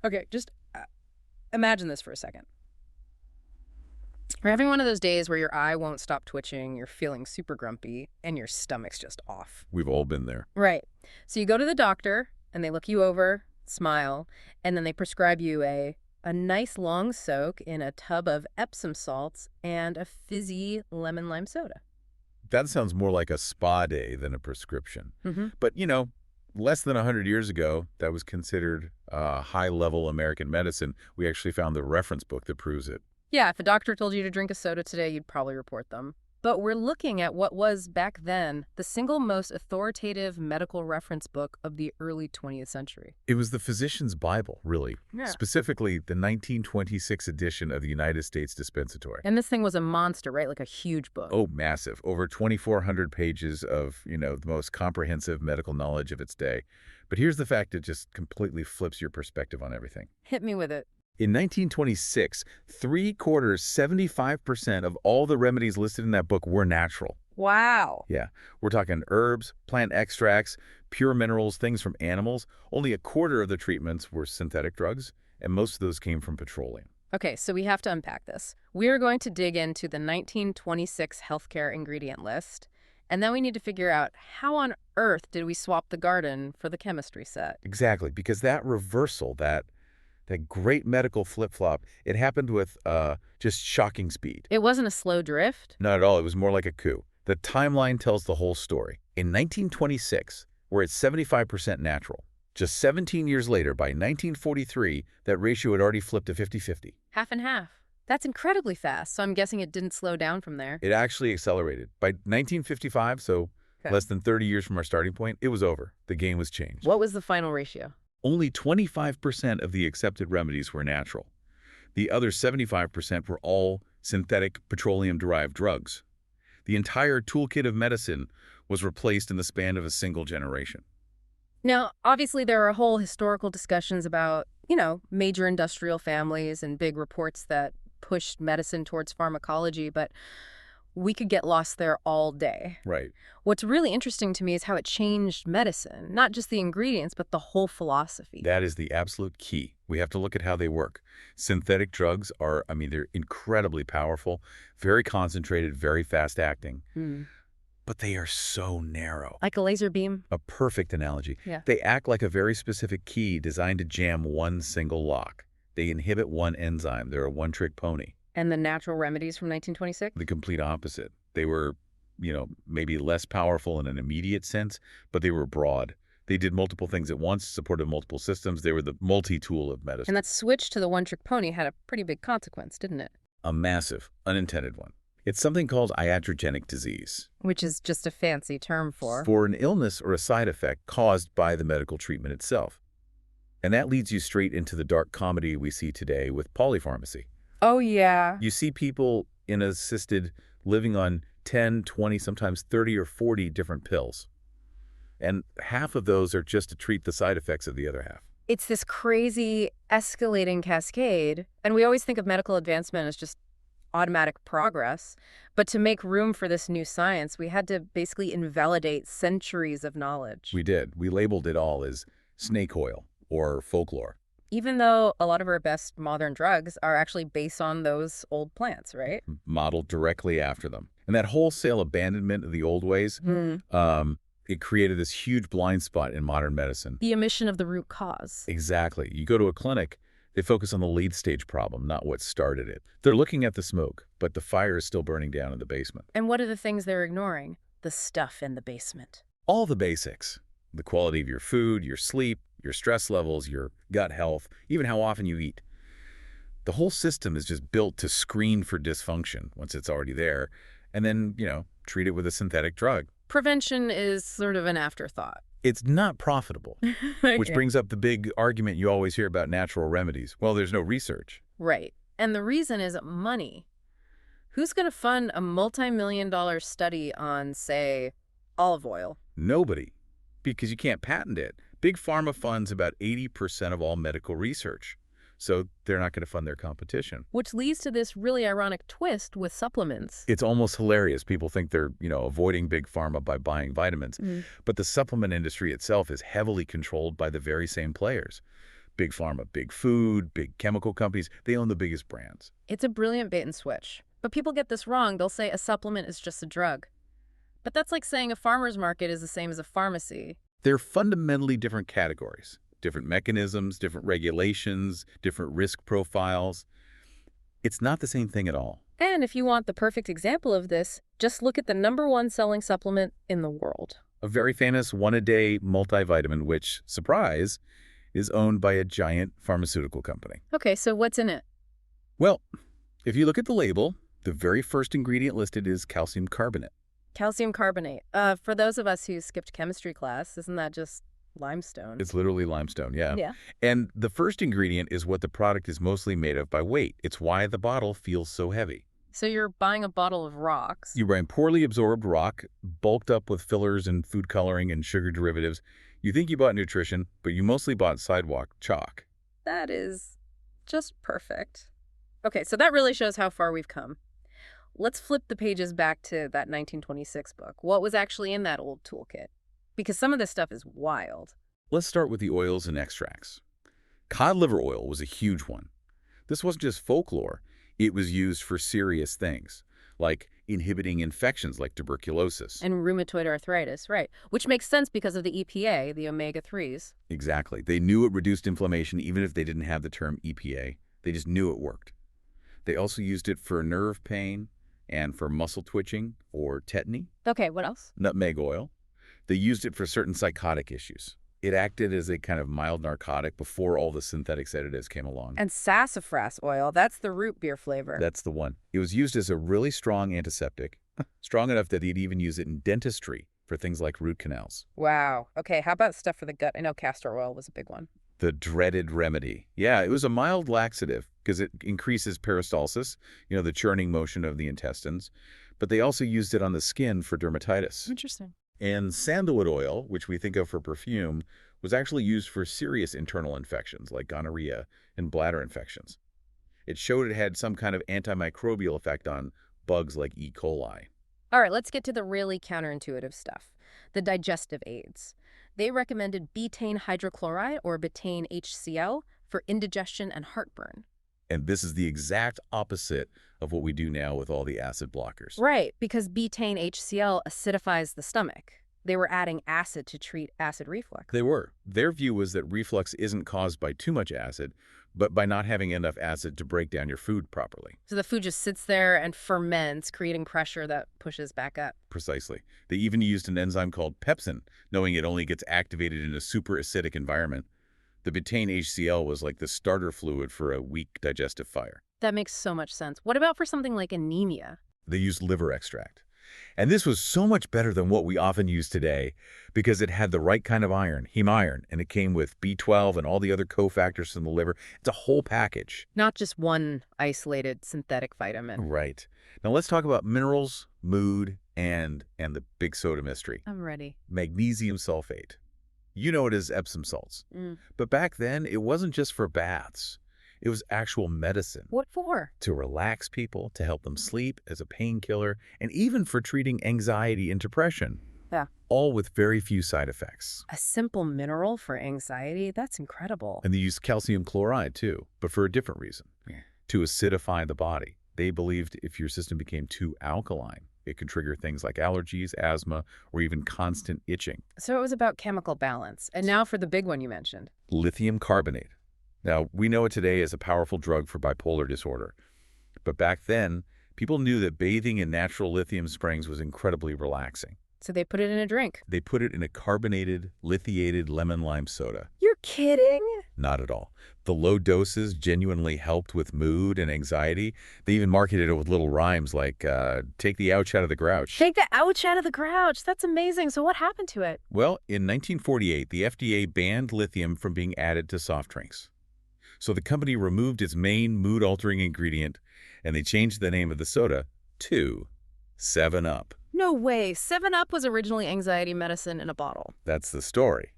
Okay, just imagine this for a second. You're having one of those days where your eye won't stop twitching, you're feeling super grumpy, and your stomach's just off. We've all been there. Right. So you go to the doctor, and they look you over, smile, and then they prescribe you a nice long soak in a tub of Epsom salts and a fizzy lemon lime soda. That sounds more like a spa day than a prescription. Mm-hmm. But, less than 100 years ago, that was considered high-level American medicine. We actually found the reference book that proves it. Yeah, if a doctor told you to drink a soda today, you'd probably report them. But we're looking at what was, back then, the single most authoritative medical reference book of the early 20th century. It was the physician's Bible, really. Yeah. Specifically, the 1926 edition of the United States Dispensatory. And this thing was a monster, right? Like a huge book. Oh, massive. Over 2,400 pages of, the most comprehensive medical knowledge of its day. But here's the fact that just completely flips your perspective on everything. Hit me with it. In 1926, 75% of all the remedies listed in that book were natural. Wow. Yeah, we're talking herbs, plant extracts, pure minerals, things from animals. Only a quarter of the treatments were synthetic drugs, and most of those came from petroleum. Okay, so we have to unpack this. We are going to dig into the 1926 healthcare ingredient list, and then we need to figure out how on earth did we swap the garden for the chemistry set? Exactly, because that reversal, that great medical flip-flop, it happened with just shocking speed. It wasn't a slow drift? Not at all. It was more like a coup. The timeline tells the whole story. In 1926, we're at 75% natural. Just 17 years later, by 1943, that ratio had already flipped to 50-50. Half and half. That's incredibly fast, so I'm guessing it didn't slow down from there. It actually accelerated. By 1955, so less than 30 years from our starting point, it was over. The game was changed. What was the final ratio? Only 25% of the accepted remedies were natural. The other 75% were all synthetic petroleum-derived drugs. The entire toolkit of medicine was replaced in the span of a single generation. Now, obviously, there are whole historical discussions about, major industrial families and big reports that pushed medicine towards pharmacology, but we could get lost there all day. Right. What's really interesting to me is how it changed medicine, not just the ingredients, but the whole philosophy. That is the absolute key. We have to look at how they work. Synthetic drugs are, they're incredibly powerful, very concentrated, very fast-acting. But they are so narrow. Like a laser beam? A perfect analogy. Yeah. They act like a very specific key designed to jam one single lock. They inhibit one enzyme. They're a one-trick pony. And the natural remedies from 1926? The complete opposite. They were, maybe less powerful in an immediate sense, but they were broad. They did multiple things at once, supported multiple systems. They were the multi-tool of medicine. And that switch to the one-trick pony had a pretty big consequence, didn't it? A massive, unintended one. It's something called iatrogenic disease. Which is just a fancy term for? For an illness or a side effect caused by the medical treatment itself. And that leads you straight into the dark comedy we see today with polypharmacy. Oh, yeah. You see people in assisted living on 10, 20, sometimes 30 or 40 different pills. And half of those are just to treat the side effects of the other half. It's this crazy escalating cascade. And we always think of medical advancement as just automatic progress. But to make room for this new science, we had to basically invalidate centuries of knowledge. We did. We labeled it all as snake oil or folklore. Even though a lot of our best modern drugs are actually based on those old plants, right? Modeled directly after them. And that wholesale abandonment of the old ways, it created this huge blind spot in modern medicine. The omission of the root cause. Exactly. You go to a clinic, they focus on the lead stage problem, not what started it. They're looking at the smoke, but the fire is still burning down in the basement. And what are the things they're ignoring? The stuff in the basement. All the basics. The quality of your food, your sleep, your stress levels, your gut health, even how often you eat. The whole system is just built to screen for dysfunction once it's already there, and then, treat it with a synthetic drug. Prevention is sort of an afterthought. It's not profitable, which brings up the big argument you always hear about natural remedies. Well, there's no research. Right. And the reason is money. Who's going to fund a multi-million-dollar study on, say, olive oil? Nobody, because you can't patent it. Big pharma funds about 80% of all medical research, so they're not going to fund their competition. Which leads to this really ironic twist with supplements. It's almost hilarious. People think they're, avoiding big pharma by buying vitamins. But the supplement industry itself is heavily controlled by the very same players. Big pharma, big food, big chemical companies, they own the biggest brands. It's a brilliant bait and switch. But people get this wrong. They'll say a supplement is just a drug. But that's like saying a farmer's market is the same as a pharmacy. They're fundamentally different categories, different mechanisms, different regulations, different risk profiles. It's not the same thing at all. And if you want the perfect example of this, just look at the #1 selling supplement in the world. A very famous one-a-day multivitamin, which, surprise, is owned by a giant pharmaceutical company. Okay, so what's in it? Well, if you look at the label, the very first ingredient listed is calcium carbonate. Calcium carbonate. For those of us who skipped chemistry class, isn't that just limestone? It's literally limestone, yeah. Yeah. And the first ingredient is what the product is mostly made of by weight. It's why the bottle feels so heavy. So you're buying a bottle of rocks. You buy poorly absorbed rock, bulked up with fillers and food coloring and sugar derivatives. You think you bought nutrition, but you mostly bought sidewalk chalk. That is just perfect. Okay, so that really shows how far we've come. Let's flip the pages back to that 1926 book. What was actually in that old toolkit? Because some of this stuff is wild. Let's start with the oils and extracts. Cod liver oil was a huge one. This wasn't just folklore. It was used for serious things, like inhibiting infections like tuberculosis. And rheumatoid arthritis, right. Which makes sense because of the EPA, the omega-3s. Exactly. They knew it reduced inflammation even if they didn't have the term EPA. They just knew it worked. They also used it for nerve pain and for muscle twitching or tetany. Okay, what else? Nutmeg oil. They used it for certain psychotic issues. It acted as a kind of mild narcotic before all the synthetic sedatives came along. And sassafras oil, that's the root beer flavor. That's the one. It was used as a really strong antiseptic, strong enough that they'd even use it in dentistry for things like root canals. Wow. Okay, how about stuff for the gut? I know castor oil was a big one. The dreaded remedy. Yeah, it was a mild laxative because it increases peristalsis, the churning motion of the intestines. But they also used it on the skin for dermatitis. Interesting. And sandalwood oil, which we think of for perfume, was actually used for serious internal infections like gonorrhea and bladder infections. It showed it had some kind of antimicrobial effect on bugs like E. coli. All right, let's get to the really counterintuitive stuff. The digestive aids. They recommended betaine hydrochloride, or betaine HCl, for indigestion and heartburn. And this is the exact opposite of what we do now with all the acid blockers. Right, because betaine HCl acidifies the stomach. They were adding acid to treat acid reflux. They were. Their view was that reflux isn't caused by too much acid, but by not having enough acid to break down your food properly. So the food just sits there and ferments, creating pressure that pushes back up. Precisely. They even used an enzyme called pepsin, knowing it only gets activated in a super acidic environment. The betaine HCl was like the starter fluid for a weak digestive fire. That makes so much sense. What about for something like anemia? They used liver extract. And this was so much better than what we often use today because it had the right kind of iron, heme iron, and it came with B12 and all the other cofactors from the liver. It's a whole package. Not just one isolated synthetic vitamin. Right. Now let's talk about minerals, mood, and the big soda mystery. I'm ready. Magnesium sulfate. You know it as Epsom salts. But back then, it wasn't just for baths. It was actual medicine. What for? To relax people, to help them sleep, as a painkiller, and even for treating anxiety and depression. Yeah. All with very few side effects. A simple mineral for anxiety? That's incredible. And they used calcium chloride, too, but for a different reason. To acidify the body. They believed if your system became too alkaline, it could trigger things like allergies, asthma, or even constant itching. So it was about chemical balance. And now for the big one you mentioned. Lithium carbonate. Now, we know it today as a powerful drug for bipolar disorder. But back then, people knew that bathing in natural lithium springs was incredibly relaxing. So they put it in a drink. They put it in a carbonated, lithiated lemon lime soda. You're kidding? Not at all. The low doses genuinely helped with mood and anxiety. They even marketed it with little rhymes like, take the ouch out of the grouch. Take the ouch out of the grouch. That's amazing. So what happened to it? Well, in 1948, the FDA banned lithium from being added to soft drinks. So the company removed its main mood-altering ingredient, and they changed the name of the soda to 7-Up. No way. 7-Up was originally anxiety medicine in a bottle. That's the story.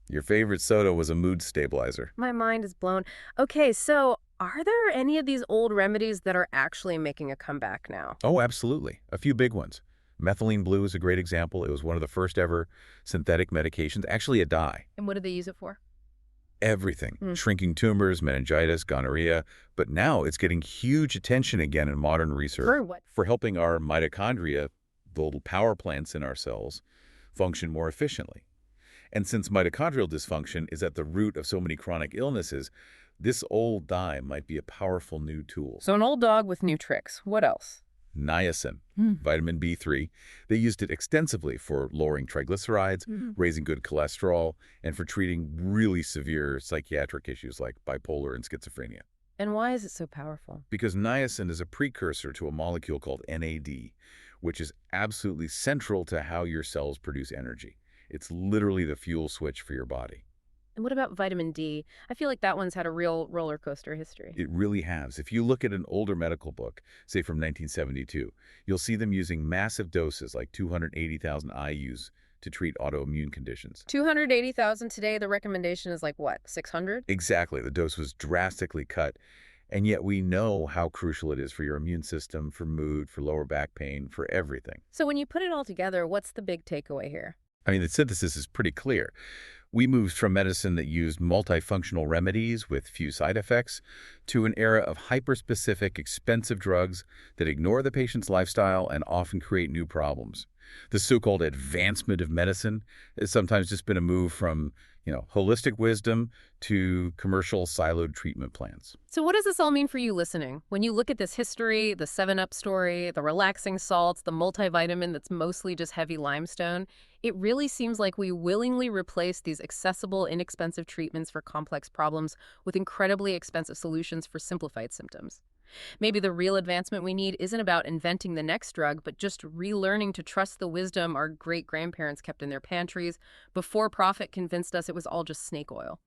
Your favorite soda was a mood stabilizer. My mind is blown. Okay, so are there any of these old remedies that are actually making a comeback now? Oh, absolutely. A few big ones. Methylene blue is a great example. It was one of the first ever synthetic medications, actually a dye. And what did they use it for? everything, Hmm. shrinking tumors, meningitis, gonorrhea. But now it's getting huge attention again in modern research For what? for helping our mitochondria, the little power plants in our cells, function more efficiently. And since mitochondrial dysfunction is at the root of so many chronic illnesses, this old dye might be a powerful new tool. So an old dog with new tricks. What else? Niacin, Hmm. vitamin B3. They used it extensively for lowering triglycerides, Mhm. raising good cholesterol, and for treating really severe psychiatric issues like bipolar and schizophrenia. And why is it so powerful? Because niacin is a precursor to a molecule called NAD, which is absolutely central to how your cells produce energy. It's literally the fuel switch for your body. And what about vitamin D? I feel like that one's had a real roller coaster history. It really has. If you look at an older medical book, say from 1972, you'll see them using massive doses like 280,000 IUs to treat autoimmune conditions. 280,000 today, the recommendation is like what, 600? Exactly. The dose was drastically cut, and yet we know how crucial it is for your immune system, for mood, for lower back pain, for everything. So when you put it all together, what's the big takeaway here? I mean, the synthesis is pretty clear. We moved from medicine that used multifunctional remedies with few side effects to an era of hyper-specific, expensive drugs that ignore the patient's lifestyle and often create new problems. The so-called advancement of medicine has sometimes just been a move from, holistic wisdom to commercial siloed treatment plans. So what does this all mean for you listening? When you look at this history, the 7-Up story, the relaxing salts, the multivitamin that's mostly just heavy limestone, it really seems like we willingly replace these accessible, inexpensive treatments for complex problems with incredibly expensive solutions for simplified symptoms. Maybe the real advancement we need isn't about inventing the next drug, but just relearning to trust the wisdom our great-grandparents kept in their pantries before profit convinced us it was all just snake oil.